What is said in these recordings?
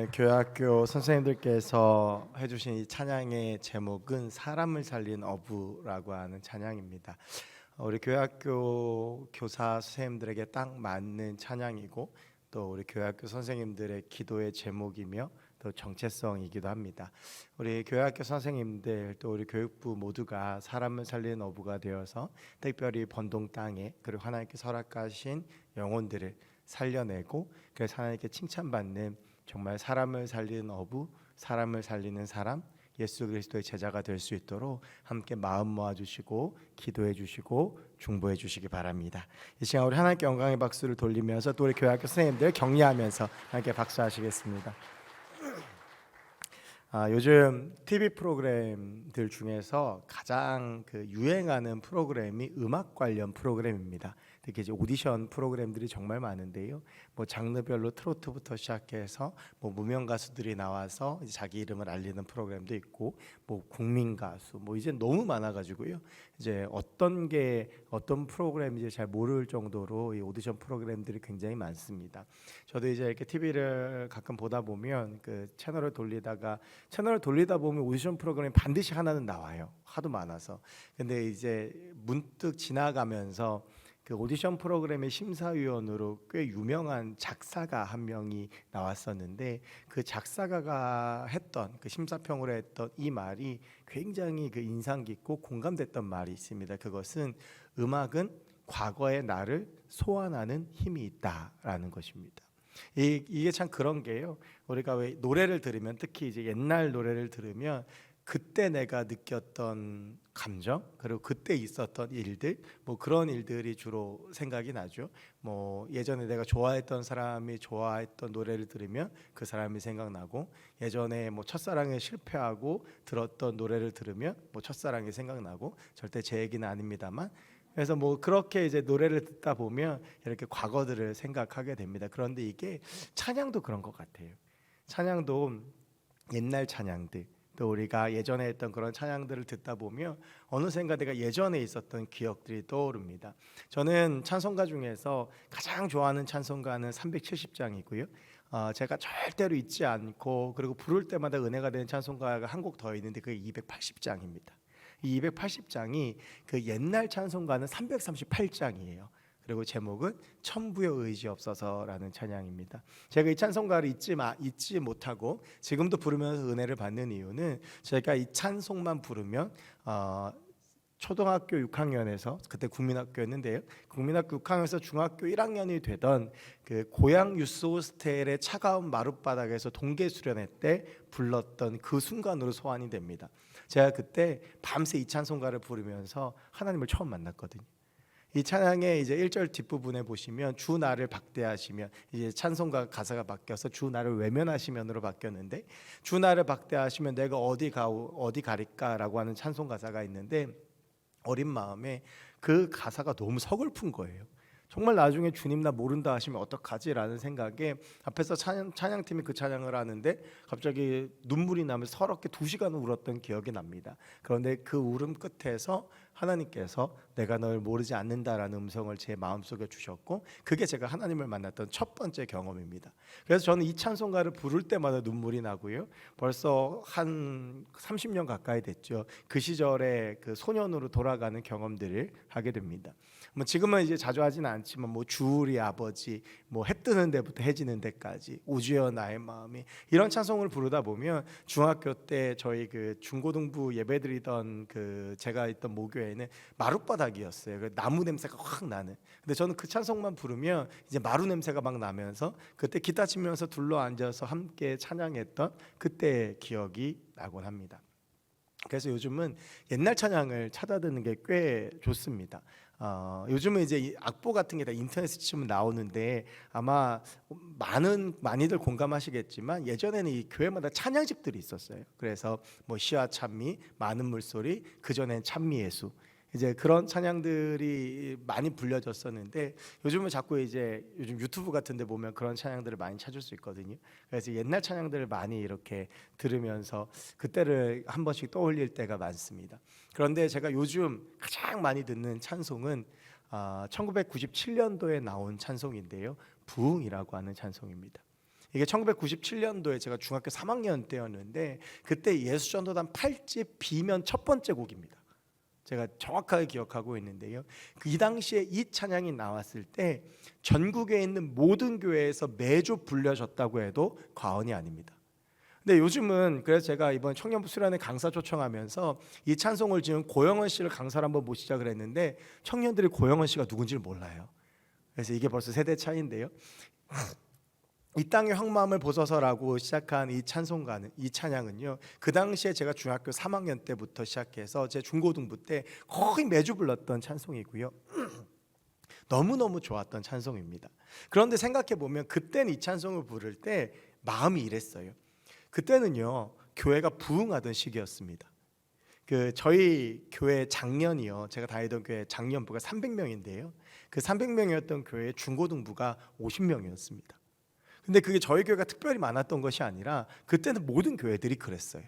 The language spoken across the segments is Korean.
오늘 교회학교 선생님들께서 해주신 이 찬양의 제목은 사람을 살린 어부라고 하는 찬양입니다. 우리 교회학교 교사 선생님들에게 딱 맞는 찬양이고 또 우리 교회학교 선생님들의 기도의 제목이며 또 정체성이기도 합니다. 우리 교회학교 선생님들 또 우리 교육부 모두가 사람을 살리는 어부가 되어서 특별히 번동 땅에 그리고 하나님께서 허락하신 영혼들을 살려내고 그래서 하나님께 칭찬받는 정말 사람을 살리는 어부, 사람을 살리는 사람, 예수 그리스도의 제자가 될 수 있도록 함께 마음 모아주시고 기도해 주시고 중보해 주시기 바랍니다. 이 시간 우리 하나님께 영광의 박수를 돌리면서 또 우리 교회학교 선생님들 격려하면서 함께 박수하시겠습니다. 요즘 TV 프로그램들 중에서 가장 유행하는 프로그램이 음악 관련 프로그램입니다. 특히 이제 오디션 프로그램들이 정말 많은데요. 뭐 장르별로 트로트부터 시작해서 뭐 무명 가수들이 나와서 이제 자기 이름을 알리는 프로그램도 있고, 뭐 국민 가수, 뭐 이제 너무 많아가지고요. 이제 어떤 프로그램인지 잘 모를 정도로 이 오디션 프로그램들이 굉장히 많습니다. 저도 이제 이렇게 TV를 가끔 보다 보면 채널을 돌리다 보면 오디션 프로그램이 반드시 하나는 나와요. 하도 많아서. 근데 이제 문득 지나가면서 오디션 프로그램의 심사위원으로 꽤 유명한 작사가 한 명이 나왔었는데 그 작사가가 했던 심사평으로 했던 이 말이 굉장히 인상 깊고 공감됐던 말이 있습니다. 그것은 음악은 과거의 나를 소환하는 힘이 있다라는 것입니다. 이게 참 그런 게요. 우리가 왜 노래를 들으면 특히 이제 옛날 노래를 들으면 그때 내가 느꼈던 감정 그리고 그때 있었던 일들 뭐 그런 일들이 주로 생각이 나죠. 뭐 예전에 내가 좋아했던 사람이 좋아했던 노래를 들으면 그 사람이 생각나고 예전에 뭐 첫사랑에 실패하고 들었던 노래를 들으면 뭐 첫사랑이 생각나고 절대 제 얘기는 아닙니다만 그래서 뭐 그렇게 이제 노래를 듣다 보면 이렇게 과거들을 생각하게 됩니다. 그런데 이게 찬양도 그런 것 같아요. 찬양도 옛날 찬양들 또 우리가 예전에 했던 그런 찬양들을 듣다 보면 어느샌가 내가 예전에 있었던 기억들이 떠오릅니다. 저는 찬송가 중에서 가장 좋아하는 찬송가는 370장이고요. 제가 절대로 잊지 않고 그리고 부를 때마다 은혜가 되는 찬송가가 한 곡 더 있는데 그게 280장입니다. 이 280장이 옛날 찬송가는 338장이에요. 그리고 제목은 천부여 의지 없어서라는 찬양입니다. 제가 이 찬송가를 잊지 못하고 지금도 부르면서 은혜를 받는 이유는 제가 이 찬송만 부르면 초등학교 6학년에서 그때 국민학교였는데요. 국민학교 6학년에서 중학교 1학년이 되던 고향 유스 호스텔의 차가운 마룻바닥에서 동계 수련회 때 불렀던 그 순간으로 소환이 됩니다. 제가 그때 밤새 이 찬송가를 부르면서 하나님을 처음 만났거든요. 이 찬양의 이제 1절 뒷부분에 보시면 주 나를 박대하시면 이제 찬송가 가사가 바뀌어서 주 나를 외면하시면으로 바뀌었는데 주 나를 박대하시면 내가 어디 가릴까라고 하는 찬송 가사가 있는데 어린 마음에 그 가사가 너무 서글픈 거예요. 정말 나중에 주님 나 모른다 하시면 어떡하지라는 생각에 앞에서 찬양팀이 그 찬양을 하는데 갑자기 눈물이 나면서 서럽게 2시간 울었던 기억이 납니다. 그런데 그 울음 끝에서 하나님께서 내가 널 모르지 않는다라는 음성을 제 마음속에 주셨고 그게 제가 하나님을 만났던 첫 번째 경험입니다. 그래서 저는 이 찬송가를 부를 때마다 눈물이 나고요. 벌써 한 30년 가까이 됐죠. 그 시절에 소년으로 돌아가는 경험들을 하게 됩니다. 뭐 지금은 이제 자주 하지는 않지만 뭐 주우리 아버지 뭐 해 뜨는 데부터 해 지는 데까지 우주여 나의 마음이 이런 찬송을 부르다 보면 중학교 때 저희 중고등부 예배드리던 제가 있던 모교회는 마룻바닥이었어요. 나무 냄새가 확 나는. 근데 저는 그 찬송만 부르면 이제 마루 냄새가 막 나면서 그때 기타 치면서 둘러 앉아서 함께 찬양했던 그때의 기억이 나곤 합니다. 그래서 요즘은 옛날 찬양을 찾아 듣는 게 꽤 좋습니다. 요즘은 이제 이 악보 같은 게 다 인터넷에 치면 나오는데 아마 많이들 공감하시겠지만 예전에는 이 교회마다 찬양집들이 있었어요. 그래서 뭐 시와 찬미, 많은 물소리, 그전엔 찬미예수 이제 그런 찬양들이 많이 불려졌었는데 요즘은 자꾸 이제 요즘 유튜브 같은 데 보면 그런 찬양들을 많이 찾을 수 있거든요. 그래서 옛날 찬양들을 많이 이렇게 들으면서 그때를 한 번씩 떠올릴 때가 많습니다. 그런데 제가 요즘 가장 많이 듣는 찬송은 1997년도에 나온 찬송인데요. 부흥이라고 하는 찬송입니다. 이게 1997년도에 제가 중학교 3학년 때였는데 그때 예수전도단 8집 B면 첫 번째 곡입니다. 제가 정확하게 기억하고 있는데요. 이 당시에 이 찬양이 나왔을 때 전국에 있는 모든 교회에서 매주 불려졌다고 해도 과언이 아닙니다. 근데 요즘은 그래서 제가 이번 청년부 수련회 강사 초청하면서 이 찬송을 지은 고영원 씨를 강사로 한번 모시자 그랬는데 청년들이 고영원 씨가 누군지를 몰라요. 그래서 이게 벌써 세대 차이인데요. 이 땅의 황마음을 보소서라고 시작한 이 찬송가는, 이 찬양은요, 그 당시에 제가 중학교 3학년 때부터 시작해서 제 중고등부 때 거의 매주 불렀던 찬송이고요. 너무너무 좋았던 찬송입니다. 그런데 생각해 보면 그때는 이 찬송을 부를 때 마음이 이랬어요. 그때는요, 교회가 부흥하던 시기였습니다. 저희 교회 장년이요, 제가 다니던 교회 장년부가 300명인데요, 그 300명이었던 교회의 중고등부가 50명이었습니다. 근데 그게 저희 교회가 특별히 많았던 것이 아니라 그때는 모든 교회들이 그랬어요.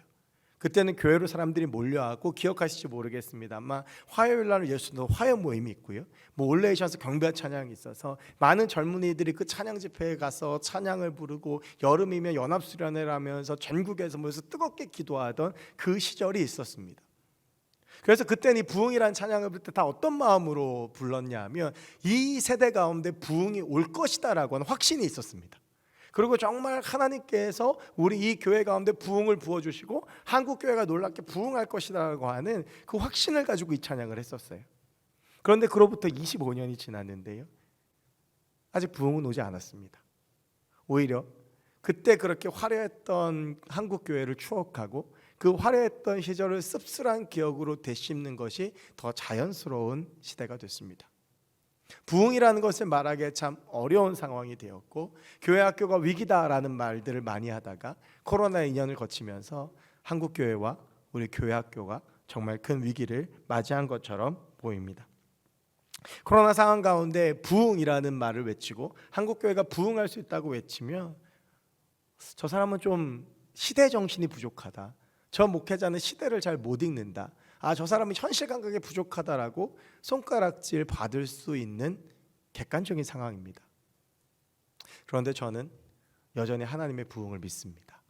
그때는 교회로 사람들이 몰려하고, 기억하실지 모르겠습니다만 화요일 날은 예수도 화요 모임이 있고요, 뭐 올레이션에서 경배 찬양이 있어서 많은 젊은이들이 그 찬양 집회에 가서 찬양을 부르고, 여름이면 연합수련회를 하면서 전국에서 모여서 뜨겁게 기도하던 그 시절이 있었습니다. 그래서 그때는 이 부흥이라는 찬양을 부를 때 다 어떤 마음으로 불렀냐 하면 이 세대 가운데 부흥이 올 것이다라고 하는 확신이 있었습니다. 그리고 정말 하나님께서 우리 이 교회 가운데 부흥을 부어주시고 한국 교회가 놀랍게 부흥할 것이라고 하는 그 확신을 가지고 이 찬양을 했었어요. 그런데 그로부터 25년이 지났는데요, 아직 부흥은 오지 않았습니다. 오히려 그때 그렇게 화려했던 한국 교회를 추억하고 그 화려했던 시절을 씁쓸한 기억으로 되씹는 것이 더 자연스러운 시대가 됐습니다. 부흥이라는 것을 말하기에 참 어려운 상황이 되었고, 교회 학교가 위기다라는 말들을 많이 하다가 코로나 2년을 거치면서 한국 교회와 우리 교회 학교가 정말 큰 위기를 맞이한 것처럼 보입니다. 코로나 상황 가운데 부흥이라는 말을 외치고 한국 교회가 부흥할 수 있다고 외치면 저 사람은 좀 시대 정신이 부족하다, 저 목회자는 시대를 잘 못 읽는다, 저 사람이 현실 감각이 부족하다라고 손가락질 받을 수 있는 객관적인 상황입니다. 그런데 저는 여전히 하나님의 부흥을 믿습니다.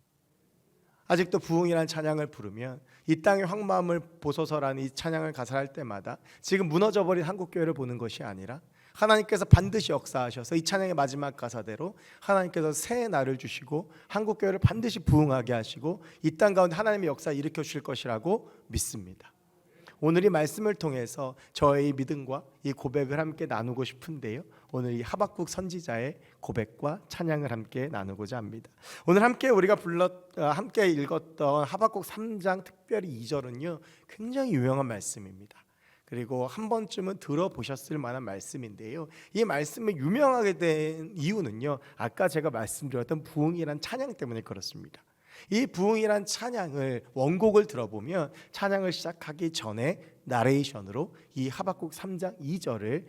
아직도 부흥이라는 찬양을 부르면, 이 땅의 황마음을 보소서라는 이 찬양을 가사할 때마다 지금 무너져버린 한국교회를 보는 것이 아니라 하나님께서 반드시 역사하셔서 이 찬양의 마지막 가사대로 하나님께서 새 날을 주시고 한국교회를 반드시 부흥하게 하시고 이 땅 가운데 하나님의 역사 일으켜 주실 것이라고 믿습니다. 오늘 이 말씀을 통해서 저의 믿음과 이 고백을 함께 나누고 싶은데요, 오늘 이 하박국 선지자의 고백과 찬양을 함께 나누고자 합니다. 오늘 함께 우리가 함께 읽었던 하박국 3장 특별히 2절은요 굉장히 유명한 말씀입니다. 그리고 한 번쯤은 들어보셨을 만한 말씀인데요, 이 말씀이 유명하게 된 이유는요, 아까 제가 말씀드렸던 부흥이란 찬양 때문에 그렇습니다. 이 부흥이란 찬양을 원곡을 들어보면 찬양을 시작하기 전에 나레이션으로 이 하박국 3장 2절을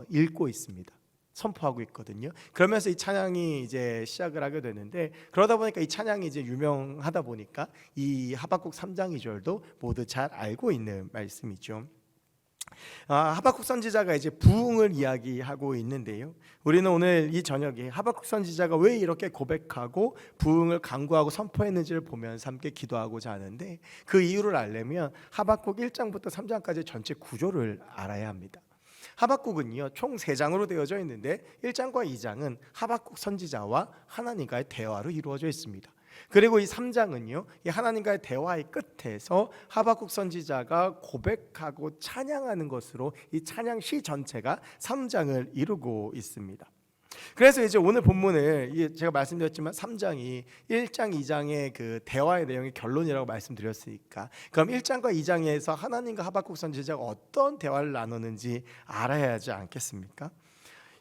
읽고 있습니다. 선포하고 있거든요. 그러면서 이 찬양이 이제 시작을 하게 되는데, 그러다 보니까 이 찬양이 이제 유명하다 보니까 이 하박국 3장 2절도 모두 잘 알고 있는 말씀이죠. 하박국 선지자가 이제 부흥을 이야기하고 있는데요, 우리는 오늘 이 저녁에 하박국 선지자가 왜 이렇게 고백하고 부흥을 강구하고 선포했는지를 보면서 함께 기도하고자 하는데, 그 이유를 알려면 하박국 1장부터 3장까지 전체 구조를 알아야 합니다. 하박국은요 총 3장으로 되어져 있는데 1장과 2장은 하박국 선지자와 하나님과의 대화로 이루어져 있습니다. 그리고 이 3장은요 이 하나님과의 대화의 끝에서 하박국 선지자가 고백하고 찬양하는 것으로 이 찬양 시 전체가 3장을 이루고 있습니다. 그래서 이제 오늘 본문을 제가 말씀드렸지만 3장이 1장 2장의 그 대화의 내용의 결론이라고 말씀드렸으니까, 그럼 1장과 2장에서 하나님과 하박국 선지자가 어떤 대화를 나누는지 알아야 하지 않겠습니까?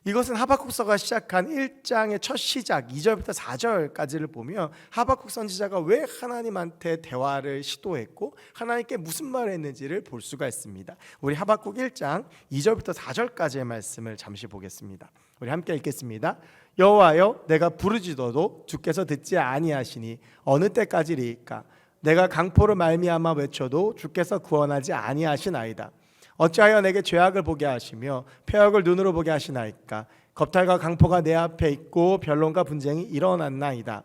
이것은 하박국서가 시작한 1장의 첫 시작 2절부터 4절까지를 보면 하박국 선지자가 왜 하나님한테 대화를 시도했고 하나님께 무슨 말을 했는지를 볼 수가 있습니다. 우리 하박국 1장 2절부터 4절까지의 말씀을 잠시 보겠습니다. 우리 함께 읽겠습니다. 여호와여, 내가 부르짖어도 주께서 듣지 아니하시니 어느 때까지리이까? 내가 강포로 말미암아 외쳐도 주께서 구원하지 아니하시나이다. 어찌하여 내게 죄악을 보게 하시며 패역을 눈으로 보게 하시나이까? 겁탈과 강포가 내 앞에 있고 변론과 분쟁이 일어났나이다.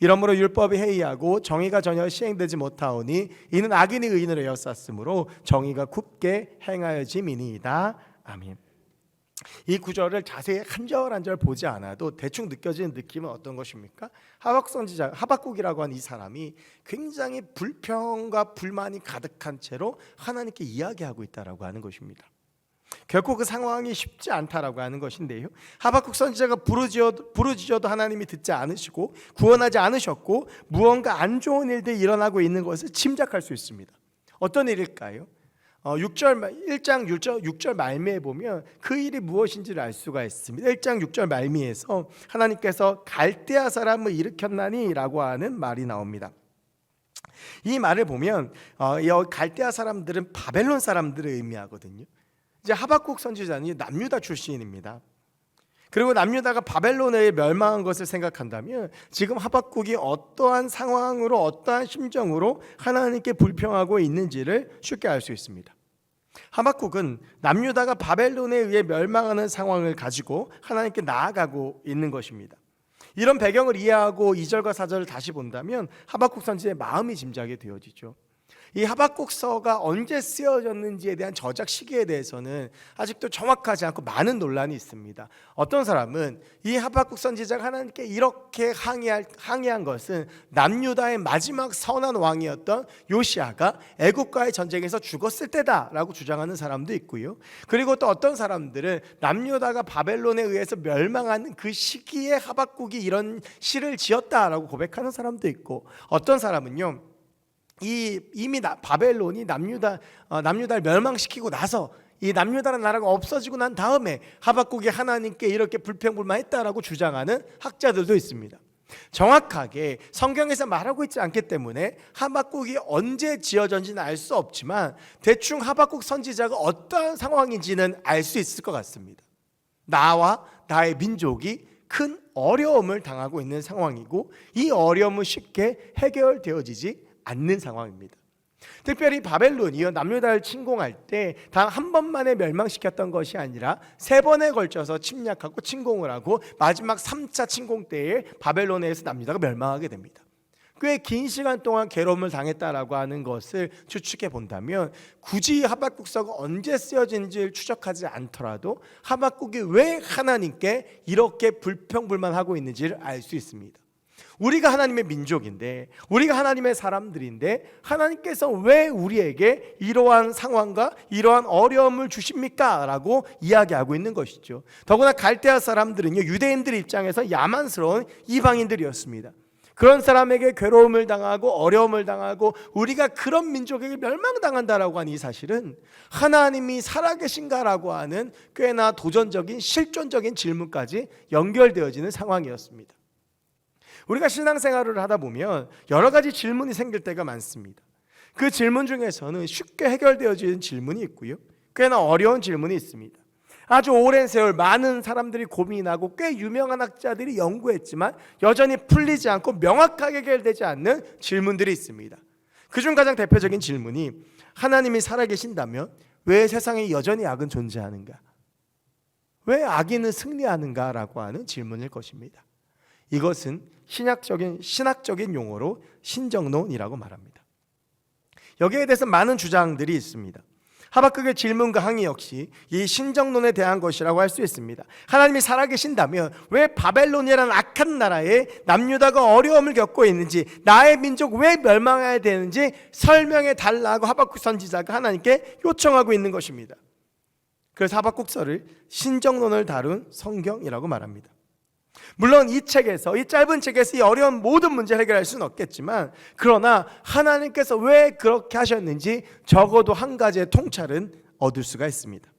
이러므로 율법이 해이하고 정의가 전혀 시행되지 못하오니 이는 악인이 의인을 에워쌌으므로 정의가 굽게 행하여짐이니이다. 아멘. 이 구절을 자세히 한 절 한 절 보지 않아도 대충 느껴지는 느낌은 어떤 것입니까? 하박국 선지자, 하박국이라고 하는 이 사람이 굉장히 불평과 불만이 가득한 채로 하나님께 이야기하고 있다라고 하는 것입니다. 결코 그 상황이 쉽지 않다라고 하는 것인데요, 하박국 선지자가 부르짖어도 하나님이 듣지 않으시고 구원하지 않으셨고 무언가 안 좋은 일들이 일어나고 있는 것을 짐작할 수 있습니다. 어떤 일일까요? 1장 6절 말미에 보면 그 일이 무엇인지를 알 수가 있습니다. 1장 6절 말미에서 하나님께서 갈대아 사람을 일으켰나니 라고 하는 말이 나옵니다. 이 말을 보면 갈대아 사람들은 바벨론 사람들을 의미하거든요. 이제 하박국 선지자는 남유다 출신입니다. 그리고 남유다가 바벨론에 멸망한 것을 생각한다면 지금 하박국이 어떠한 상황으로 어떠한 심정으로 하나님께 불평하고 있는지를 쉽게 알 수 있습니다. 하박국은 남유다가 바벨론에 의해 멸망하는 상황을 가지고 하나님께 나아가고 있는 것입니다. 이런 배경을 이해하고 2절과 4절을 다시 본다면 하박국 선지자의 마음이 짐작이 되어지죠. 이 하박국서가 언제 쓰여졌는지에 대한 저작 시기에 대해서는 아직도 정확하지 않고 많은 논란이 있습니다. 어떤 사람은 이 하박국 선지자가 하나님께 이렇게 항의한 것은 남유다의 마지막 선한 왕이었던 요시아가 애국과의 전쟁에서 죽었을 때다라고 주장하는 사람도 있고요. 그리고 또 어떤 사람들은 남유다가 바벨론에 의해서 멸망하는 그 시기에 하박국이 이런 시를 지었다라고 고백하는 사람도 있고, 어떤 사람은요, 이미 바벨론이 남유다를 멸망시키고 나서 이 남유다라는 나라가 없어지고 난 다음에 하박국이 하나님께 이렇게 불평불만했다라고 주장하는 학자들도 있습니다. 정확하게 성경에서 말하고 있지 않기 때문에 하박국이 언제 지어졌는지는 알 수 없지만 대충 하박국 선지자가 어떠한 상황인지는 알 수 있을 것 같습니다. 나와 나의 민족이 큰 어려움을 당하고 있는 상황이고 이 어려움은 쉽게 해결되어지지 않는 상황입니다. 특별히 바벨론이요, 남유다를 침공할 때 단 한 번만에 멸망시켰던 것이 아니라 3번에 걸쳐서 침략하고 침공을 하고 마지막 3차 침공 때에 바벨론에서 남유다가 멸망하게 됩니다. 꽤 긴 시간 동안 괴로움을 당했다라고 하는 것을 추측해 본다면 굳이 하박국서가 언제 쓰여진지를 추적하지 않더라도 하박국이 왜 하나님께 이렇게 불평불만하고 있는지를 알 수 있습니다. 우리가 하나님의 민족인데, 우리가 하나님의 사람들인데 하나님께서 왜 우리에게 이러한 상황과 이러한 어려움을 주십니까? 라고 이야기하고 있는 것이죠. 더구나 갈대아 사람들은요, 유대인들 입장에서 야만스러운 이방인들이었습니다. 그런 사람에게 괴로움을 당하고 어려움을 당하고 우리가 그런 민족에게 멸망당한다라고 하는 이 사실은 하나님이 살아계신가라고 하는 꽤나 도전적인 실존적인 질문까지 연결되어지는 상황이었습니다. 우리가 신앙생활을 하다 보면 여러 가지 질문이 생길 때가 많습니다. 그 질문 중에서는 쉽게 해결되어지는 질문이 있고요, 꽤나 어려운 질문이 있습니다. 아주 오랜 세월 많은 사람들이 고민하고 꽤 유명한 학자들이 연구했지만 여전히 풀리지 않고 명확하게 해결되지 않는 질문들이 있습니다. 그중 가장 대표적인 질문이 하나님이 살아계신다면 왜 세상에 여전히 악은 존재하는가? 왜 악인은 승리하는가라고 하는 질문일 것입니다. 이것은 신학적인 용어로 신정론이라고 말합니다. 여기에 대해서 많은 주장들이 있습니다. 하박국의 질문과 항의 역시 이 신정론에 대한 것이라고 할 수 있습니다. 하나님이 살아계신다면 왜 바벨론이라는 악한 나라에 남유다가 어려움을 겪고 있는지, 나의 민족 왜 멸망해야 되는지 설명해 달라고 하박국 선지자가 하나님께 요청하고 있는 것입니다. 그래서 하박국서를 신정론을 다룬 성경이라고 말합니다. 물론 이 짧은 책에서 이 어려운 모든 문제를 해결할 수는 없겠지만, 그러나 하나님께서 왜 그렇게 하셨는지 적어도 한 가지의 통찰은 얻을 수가 있습니다.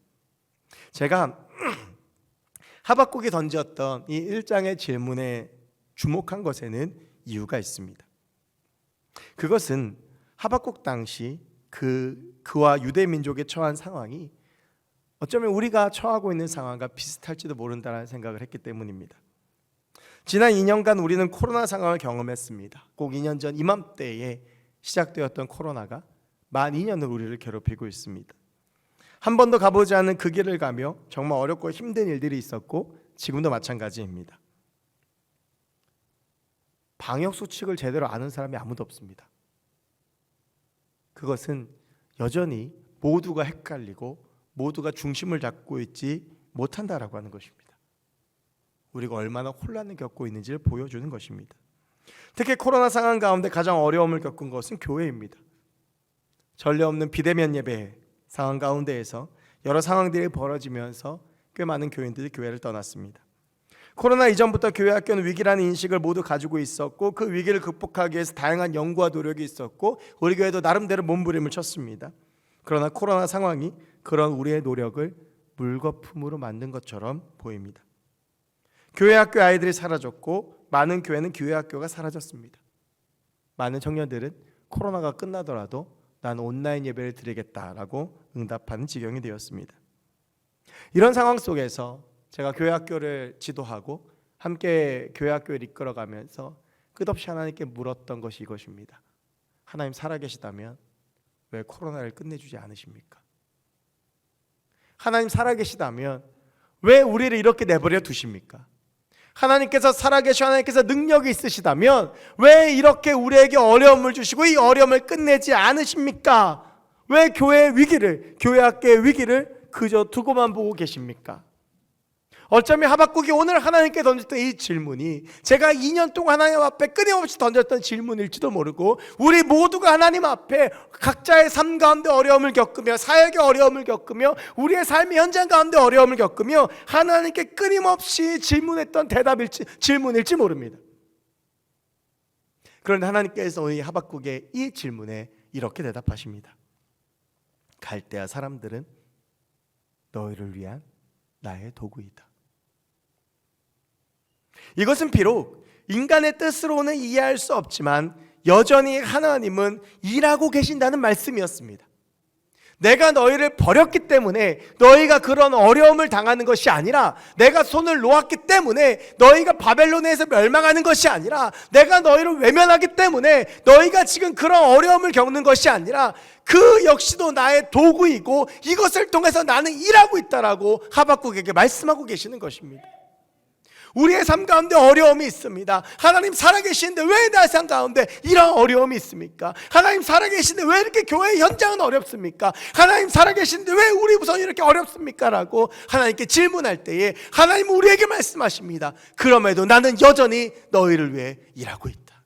제가 하박국이 던졌던 이 1장의 질문에 주목한 것에는 이유가 있습니다. 그것은 하박국 당시 그와 유대 민족의 처한 상황이 어쩌면 우리가 처하고 있는 상황과 비슷할지도 모른다는 생각을 했기 때문입니다. 지난 2년간 우리는 코로나 상황을 경험했습니다. 꼭 2년 전 이맘때에 시작되었던 코로나가 만 2년을 우리를 괴롭히고 있습니다. 한 번도 가보지 않은 그 길을 가며 정말 어렵고 힘든 일들이 있었고 지금도 마찬가지입니다. 방역 수칙을 제대로 아는 사람이 아무도 없습니다. 그것은 여전히 모두가 헷갈리고 모두가 중심을 잡고 있지 못한다라고 하는 것입니다. 우리가 얼마나 혼란을 겪고 있는지를 보여주는 것입니다. 특히 코로나 상황 가운데 가장 어려움을 겪은 것은 교회입니다. 전례 없는 비대면 예배 상황 가운데에서 여러 상황들이 벌어지면서 꽤 많은 교인들이 교회를 떠났습니다. 코로나 이전부터 교회 학교는 위기라는 인식을 모두 가지고 있었고 그 위기를 극복하기 위해서 다양한 연구와 노력이 있었고 우리 교회도 나름대로 몸부림을 쳤습니다. 그러나 코로나 상황이 그런 우리의 노력을 물거품으로 만든 것처럼 보입니다. 교회 학교 아이들이 사라졌고 많은 교회는 교회 학교가 사라졌습니다. 많은 청년들은 코로나가 끝나더라도 난 온라인 예배를 드리겠다라고 응답하는 지경이 되었습니다. 이런 상황 속에서 제가 교회 학교를 지도하고 함께 교회 학교를 이끌어가면서 끝없이 하나님께 물었던 것이 이것입니다. 하나님 살아계시다면 왜 코로나를 끝내주지 않으십니까? 하나님 살아계시다면 왜 우리를 이렇게 내버려 두십니까? 하나님께서 살아계시고 하나님께서 능력이 있으시다면 왜 이렇게 우리에게 어려움을 주시고 이 어려움을 끝내지 않으십니까? 왜 교회의 위기를, 교회 학교의 위기를 그저 두고만 보고 계십니까? 어쩌면 하박국이 오늘 하나님께 던졌던 이 질문이 제가 2년 동안 하나님 앞에 끊임없이 던졌던 질문일지도 모르고 우리 모두가 하나님 앞에 각자의 삶 가운데 어려움을 겪으며 사역의 어려움을 겪으며 우리의 삶의 현장 가운데 어려움을 겪으며 하나님께 끊임없이 질문했던 질문일지 모릅니다. 그런데 하나님께서 오늘 하박국의 이 질문에 이렇게 대답하십니다. 갈대아 사람들은 너희를 위한 나의 도구이다. 이것은 비록 인간의 뜻으로는 이해할 수 없지만 여전히 하나님은 일하고 계신다는 말씀이었습니다. 내가 너희를 버렸기 때문에 너희가 그런 어려움을 당하는 것이 아니라 내가 손을 놓았기 때문에 너희가 바벨론에서 멸망하는 것이 아니라 내가 너희를 외면하기 때문에 너희가 지금 그런 어려움을 겪는 것이 아니라 그 역시도 나의 도구이고 이것을 통해서 나는 일하고 있다라고 하박국에게 말씀하고 계시는 것입니다. 우리의 삶 가운데 어려움이 있습니다. 하나님 살아계시는데 왜 내 삶 가운데 이런 어려움이 있습니까? 하나님 살아계시는데 왜 이렇게 교회 현장은 어렵습니까? 하나님 살아계시는데 왜 우리 우선 이렇게 어렵습니까? 라고 하나님께 질문할 때에 하나님은 우리에게 말씀하십니다. 그럼에도 나는 여전히 너희를 위해 일하고 있다.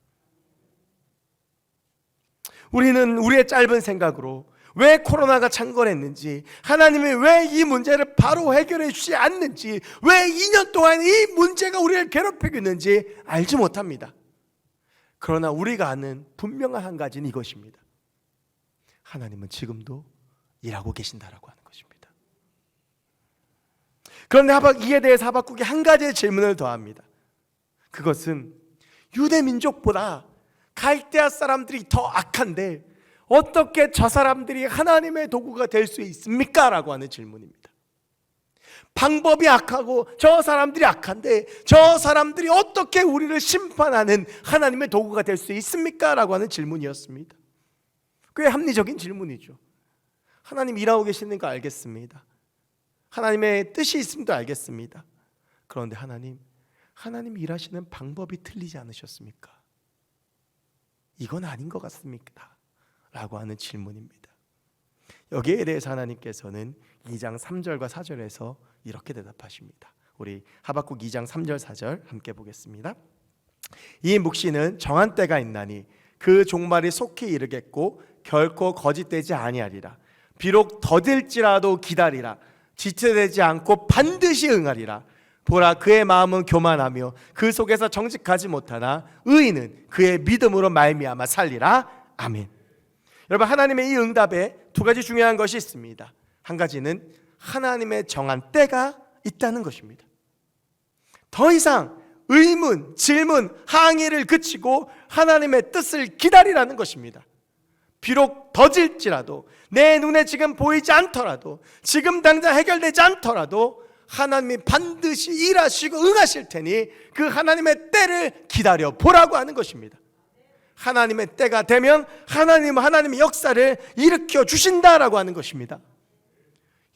우리는 우리의 짧은 생각으로 왜 코로나가 창궐했는지, 하나님이 왜 이 문제를 바로 해결해 주지 않는지, 왜 2년 동안 이 문제가 우리를 괴롭히고 있는지 알지 못합니다. 그러나 우리가 아는 분명한 한 가지는 이것입니다. 하나님은 지금도 일하고 계신다라고 하는 것입니다. 그런데 이에 대해서 하박국이 한 가지의 질문을 더합니다. 그것은 유대 민족보다 갈대아 사람들이 더 악한데 어떻게 저 사람들이 하나님의 도구가 될 수 있습니까? 라고 하는 질문입니다. 방법이 악하고 저 사람들이 악한데 저 사람들이 어떻게 우리를 심판하는 하나님의 도구가 될 수 있습니까? 라고 하는 질문이었습니다. 꽤 합리적인 질문이죠. 하나님 일하고 계시는 거 알겠습니다. 하나님의 뜻이 있음도 알겠습니다. 그런데 하나님 일하시는 방법이 틀리지 않으셨습니까? 이건 아닌 것 같습니다. 라고 하는 질문입니다. 여기에 대해서 하나님께서는 2장 3절과 4절에서 이렇게 대답하십니다. 우리 하박국 2장 3절 4절 함께 보겠습니다. 이 묵시는 정한 때가 있나니 그 종말이 속히 이르겠고 결코 거짓되지 아니하리라. 비록 더딜지라도 기다리라. 지체되지 않고 반드시 응하리라. 보라, 그의 마음은 교만하며 그 속에서 정직하지 못하나 의인은 그의 믿음으로 말미암아 살리라. 아멘. 여러분, 하나님의 이 응답에 두 가지 중요한 것이 있습니다. 한 가지는 하나님의 정한 때가 있다는 것입니다. 더 이상 의문, 질문, 항의를 그치고 하나님의 뜻을 기다리라는 것입니다. 비록 더딜지라도, 내 눈에 지금 보이지 않더라도, 지금 당장 해결되지 않더라도 하나님이 반드시 일하시고 응하실 테니 그 하나님의 때를 기다려 보라고 하는 것입니다. 하나님의 때가 되면 하나님의 역사를 일으켜 주신다라고 하는 것입니다.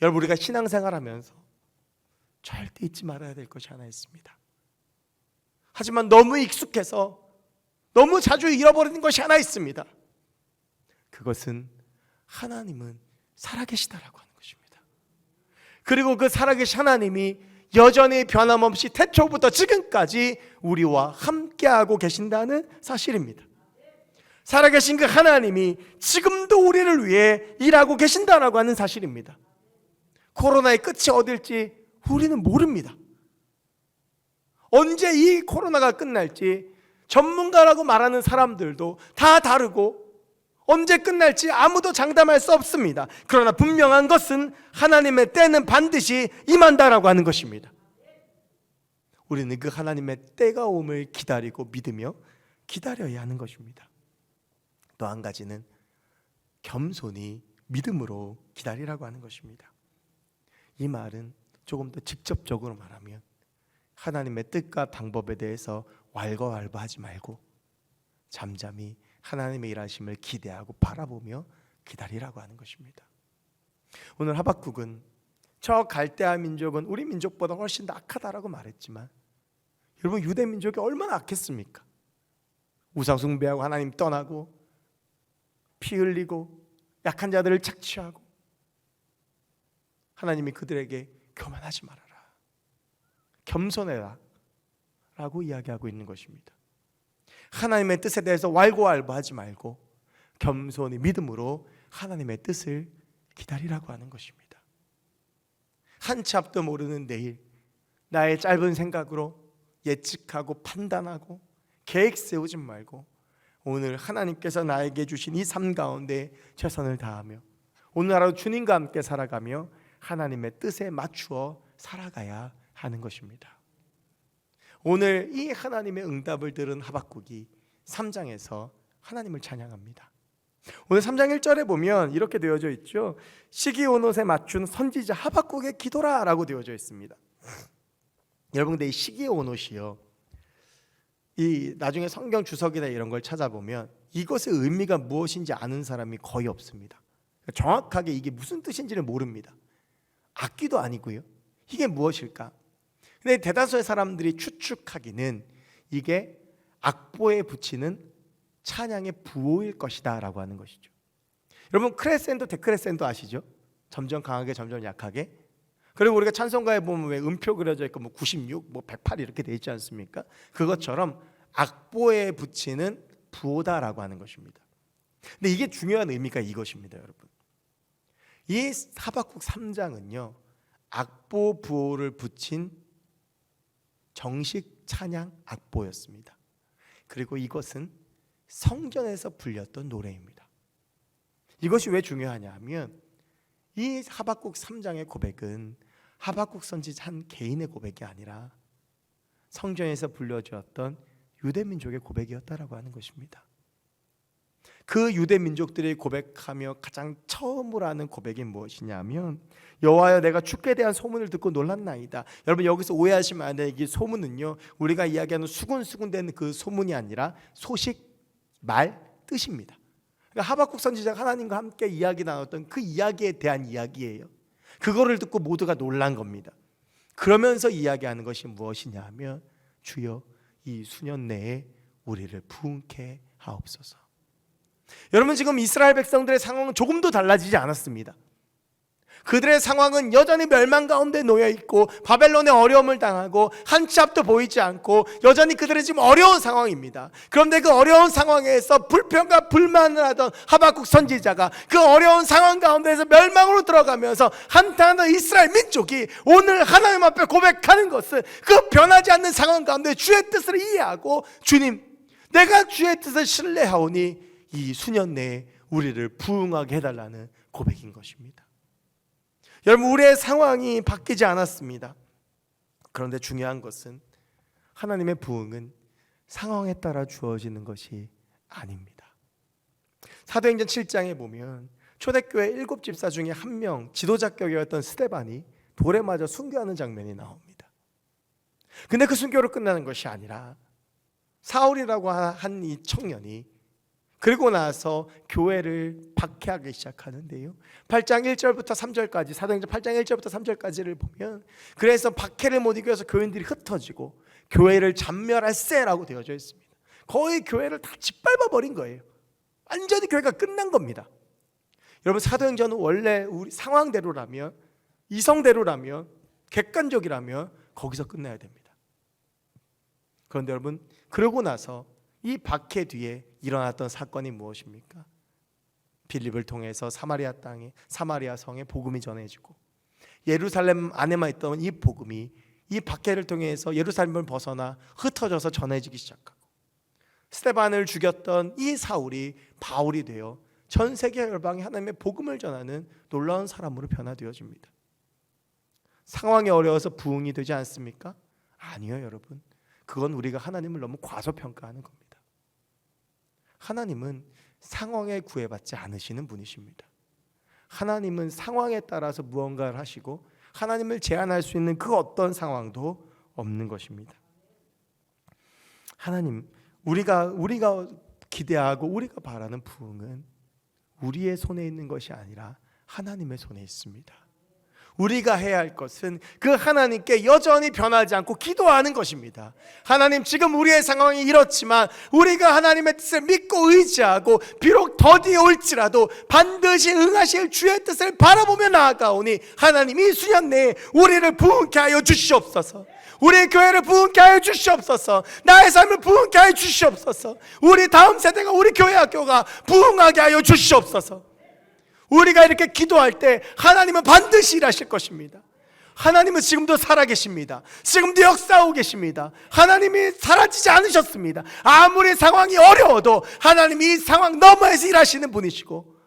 여러분, 우리가 신앙생활하면서 절대 잊지 말아야 될 것이 하나 있습니다. 하지만 너무 익숙해서 너무 자주 잃어버리는 것이 하나 있습니다. 그것은 하나님은 살아계시다라고 하는 것입니다. 그리고 그 살아계신 하나님이 여전히 변함없이 태초부터 지금까지 우리와 함께하고 계신다는 사실입니다. 살아계신 그 하나님이 지금도 우리를 위해 일하고 계신다라고 하는 사실입니다. 코로나의 끝이 어딜지 우리는 모릅니다. 언제 이 코로나가 끝날지 전문가라고 말하는 사람들도 다 다르고 언제 끝날지 아무도 장담할 수 없습니다. 그러나 분명한 것은 하나님의 때는 반드시 임한다라고 하는 것입니다. 우리는 그 하나님의 때가 옴을 기다리고 믿으며 기다려야 하는 것입니다. 또 한 가지는 겸손히 믿음으로 기다리라고 하는 것입니다. 이 말은 조금 더 직접적으로 말하면 하나님의 뜻과 방법에 대해서 왈가왈부하지 말고 잠잠히 하나님의 일하심을 기대하고 바라보며 기다리라고 하는 것입니다. 오늘 하박국은 저 갈대아 민족은 우리 민족보다 훨씬 더 악하다라고 말했지만 여러분, 유대 민족이 얼마나 악했습니까? 우상 숭배하고 하나님 떠나고 피 흘리고 약한 자들을 착취하고, 하나님이 그들에게 교만하지 말아라, 겸손해라 라고 이야기하고 있는 것입니다. 하나님의 뜻에 대해서 왈가왈부하지 말고 겸손히 믿음으로 하나님의 뜻을 기다리라고 하는 것입니다. 한치 앞도 모르는 내일, 나의 짧은 생각으로 예측하고 판단하고 계획 세우지 말고 오늘 하나님께서 나에게 주신 이 삶 가운데 최선을 다하며 오늘 하루 주님과 함께 살아가며 하나님의 뜻에 맞추어 살아가야 하는 것입니다. 오늘 이 하나님의 응답을 들은 하박국이 3장에서 하나님을 찬양합니다. 오늘 3장 1절에 보면 이렇게 되어져 있죠. 시기온옷에 맞춘 선지자 하박국의 기도라 라고 되어져 있습니다. 여러분, 근데 이 시기온옷이요, 이 나중에 성경 주석이나 이런 걸 찾아보면 이것의 의미가 무엇인지 아는 사람이 거의 없습니다. 정확하게 이게 무슨 뜻인지는 모릅니다. 악기도 아니고요. 이게 무엇일까? 근데 대다수의 사람들이 추측하기는 이게 악보에 붙이는 찬양의 부호일 것이다 라고 하는 것이죠. 여러분, 크레센도 데크레센도 아시죠? 점점 강하게 점점 약하게. 그리고 우리가 찬송가에 보면 왜 음표 그려져 있고 뭐 96, 뭐 108 이렇게 돼 있지 않습니까? 그것처럼 악보에 붙이는 부호다라고 하는 것입니다. 근데 이게 중요한 의미가 이것입니다, 여러분. 이 하박국 3장은요, 악보 부호를 붙인 정식 찬양 악보였습니다. 그리고 이것은 성전에서 불렸던 노래입니다. 이것이 왜 중요하냐 하면 이 하박국 3장의 고백은 하박국 선지자 한 개인의 고백이 아니라 성전에서 불려주었던 유대민족의 고백이었다라고 하는 것입니다. 그 유대민족들이 고백하며 가장 처음으로 하는 고백이 무엇이냐면 여호와여, 내가 주께 대한 소문을 듣고 놀랐나이다. 여러분, 여기서 오해하시면 안 돼요. 이 소문은요, 우리가 이야기하는 수군수군된 그 소문이 아니라 소식, 말, 뜻입니다. 그러니까 하박국 선지자가 하나님과 함께 이야기 나눴던 그 이야기에 대한 이야기예요. 그거를 듣고 모두가 놀란 겁니다. 그러면서 이야기하는 것이 무엇이냐 하면 주여, 이 수년 내에 우리를 부흥케 하옵소서. 여러분, 지금 이스라엘 백성들의 상황은 조금도 달라지지 않았습니다. 그들의 상황은 여전히 멸망 가운데 놓여 있고 바벨론의 어려움을 당하고 한치 앞도 보이지 않고 여전히 그들은 지금 어려운 상황입니다. 그런데 그 어려운 상황에서 불평과 불만을 하던 하박국 선지자가 그 어려운 상황 가운데에서 멸망으로 들어가면서 한탄하는 이스라엘 민족이 오늘 하나님 앞에 고백하는 것은 그 변하지 않는 상황 가운데 주의 뜻을 이해하고, 주님, 내가 주의 뜻을 신뢰하오니 이 수년 내에 우리를 부흥하게 해달라는 고백인 것입니다. 여러분, 우리의 상황이 바뀌지 않았습니다. 그런데 중요한 것은 하나님의 부흥은 상황에 따라 주어지는 것이 아닙니다. 사도행전 7장에 보면 초대교회 7집사 중에 한 명, 지도자격이었던 스데반이 돌에 맞아 순교하는 장면이 나옵니다. 근데 그 순교로 끝나는 것이 아니라 사울이라고 한 이 청년이 그리고 나서 교회를 박해하기 시작하는데요. 8장 1절부터 3절까지, 사도행전 8장 1절부터 3절까지를 보면, 그래서 박해를 못 이겨서 교인들이 흩어지고 교회를 잔멸할세라고 되어져 있습니다. 거의 교회를 다 짓밟아 버린 거예요. 완전히 교회가 끝난 겁니다. 여러분, 사도행전은 원래 우리 상황대로라면, 이성대로라면, 객관적이라면 거기서 끝나야 됩니다. 그런데 여러분, 그러고 나서 이 박해 뒤에 일어났던 사건이 무엇입니까? 빌립을 통해서 사마리아 땅에, 사마리아 성에 복음이 전해지고, 예루살렘 안에만 있던 이 복음이 이 박해를 통해서 예루살렘을 벗어나 흩어져서 전해지기 시작하고, 스데반을 죽였던 이 사울이 바울이 되어 전 세계 열방에 하나님의 복음을 전하는 놀라운 사람으로 변화되어집니다. 상황이 어려워서 부흥이 되지 않습니까? 아니요, 여러분. 그건 우리가 하나님을 너무 과소평가하는 겁니다. 하나님은 상황에 구애받지 않으시는 분이십니다. 하나님은 상황에 따라서 무언가를 하시고, 하나님을 제한할 수 있는 그 어떤 상황도 없는 것입니다. 하나님, 우리가 기대하고 우리가 바라는 부흥은 우리의 손에 있는 것이 아니라 하나님의 손에 있습니다. 우리가 해야 할 것은 그 하나님께 여전히 변하지 않고 기도하는 것입니다. 하나님, 지금 우리의 상황이 이렇지만 우리가 하나님의 뜻을 믿고 의지하고, 비록 더디에 올지라도 반드시 응하실 주의 뜻을 바라보며 나아가오니, 하나님 이 수년 내에 우리를 부흥케 하여 주시옵소서. 우리 교회를 부흥케 하여 주시옵소서. 나의 삶을 부흥케 하여 주시옵소서. 우리 다음 세대가, 우리 교회 학교가 부흥하게 하여 주시옵소서. 우리가 이렇게 기도할 때 하나님은 반드시 일하실 것입니다. 하나님은 지금도 살아계십니다. 지금도 역사하고 계십니다. 하나님이 사라지지 않으셨습니다. 아무리 상황이 어려워도 하나님이 이 상황 너머에서 일하시는 분이시고,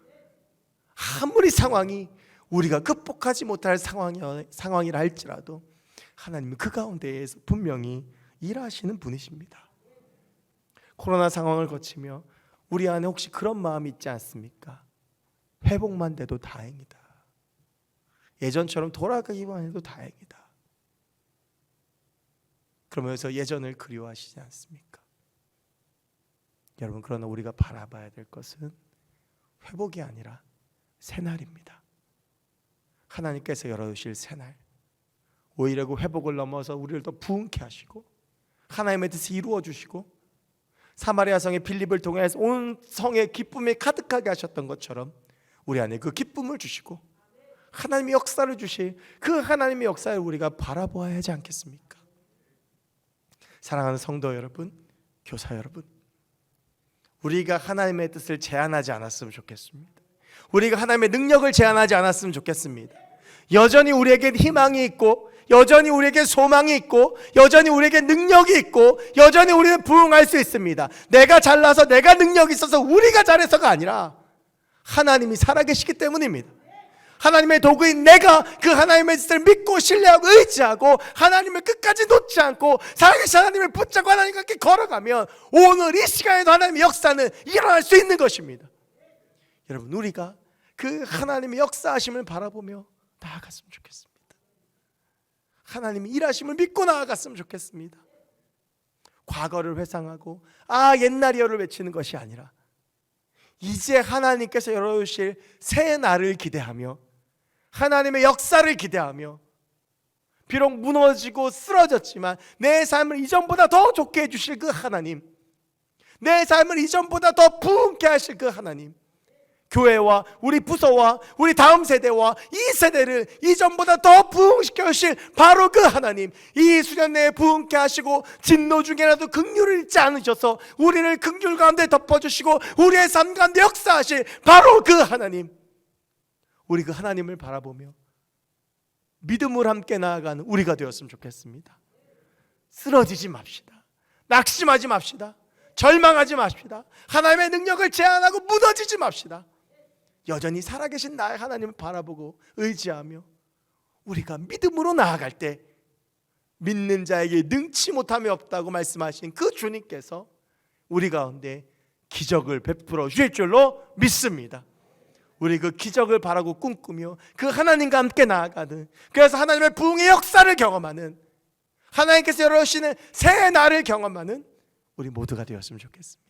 아무리 상황이 우리가 극복하지 못할 상황이라 할지라도 하나님은 그 가운데에서 분명히 일하시는 분이십니다. 코로나 상황을 거치며 우리 안에 혹시 그런 마음이 있지 않습니까? 회복만 돼도 다행이다. 예전처럼 돌아가기만 해도 다행이다. 그러면서 예전을 그리워하시지 않습니까? 여러분, 그러나 우리가 바라봐야 될 것은 회복이 아니라 새날입니다. 하나님께서 열어주실 새날, 오히려 그 회복을 넘어서 우리를 더 부흥케 하시고, 하나님의 뜻을 이루어 주시고, 사마리아 성의 빌립을 통해서 온 성에 기쁨이 가득하게 하셨던 것처럼 우리 안에 그 기쁨을 주시고, 하나님의 역사를 주실 그 하나님의 역사를 우리가 바라보아야 하지 않겠습니까? 사랑하는 성도 여러분, 교사 여러분, 우리가 하나님의 뜻을 제한하지 않았으면 좋겠습니다. 우리가 하나님의 능력을 제한하지 않았으면 좋겠습니다. 여전히 우리에게 희망이 있고, 여전히 우리에게 소망이 있고, 여전히 우리에게 능력이 있고, 여전히 우리는 부흥할 수 있습니다. 내가 잘나서, 내가 능력이 있어서, 우리가 잘해서가 아니라 하나님이 살아계시기 때문입니다. 하나님의 도구인 내가 그 하나님의 뜻을 믿고 신뢰하고 의지하고, 하나님을 끝까지 놓지 않고 살아계신 하나님을 붙잡고 하나님과 함께 걸어가면 오늘 이 시간에도 하나님의 역사는 일어날 수 있는 것입니다. 여러분, 우리가 그 하나님의 역사하심을 바라보며 나아갔으면 좋겠습니다. 하나님이 일하심을 믿고 나아갔으면 좋겠습니다. 과거를 회상하고 옛날이여를 외치는 것이 아니라, 이제 하나님께서 열어주실 새 날을 기대하며, 하나님의 역사를 기대하며, 비록 무너지고 쓰러졌지만 내 삶을 이전보다 더 좋게 해주실 그 하나님, 내 삶을 이전보다 더 부흥케 하실 그 하나님, 교회와 우리 부서와 우리 다음 세대와 이 세대를 이전보다 더 부흥시켜 주실 바로 그 하나님, 이 수년 내에 부흥케 하시고 진노 중에라도 긍휼을 잊지 않으셔서 우리를 긍휼 가운데 덮어주시고 우리의 삶 가운데 역사하실 바로 그 하나님, 우리 그 하나님을 바라보며 믿음으로 함께 나아가는 우리가 되었으면 좋겠습니다. 쓰러지지 맙시다. 낙심하지 맙시다. 절망하지 맙시다. 하나님의 능력을 제한하고 무너지지 맙시다. 여전히 살아계신 나의 하나님을 바라보고 의지하며 우리가 믿음으로 나아갈 때, 믿는 자에게 능치 못함이 없다고 말씀하신 그 주님께서 우리 가운데 기적을 베풀어 주실 줄로 믿습니다. 우리 그 기적을 바라고 꿈꾸며 그 하나님과 함께 나아가는, 그래서 하나님의 부흥의 역사를 경험하는, 하나님께서 열어주시는 새 날을 경험하는 우리 모두가 되었으면 좋겠습니다.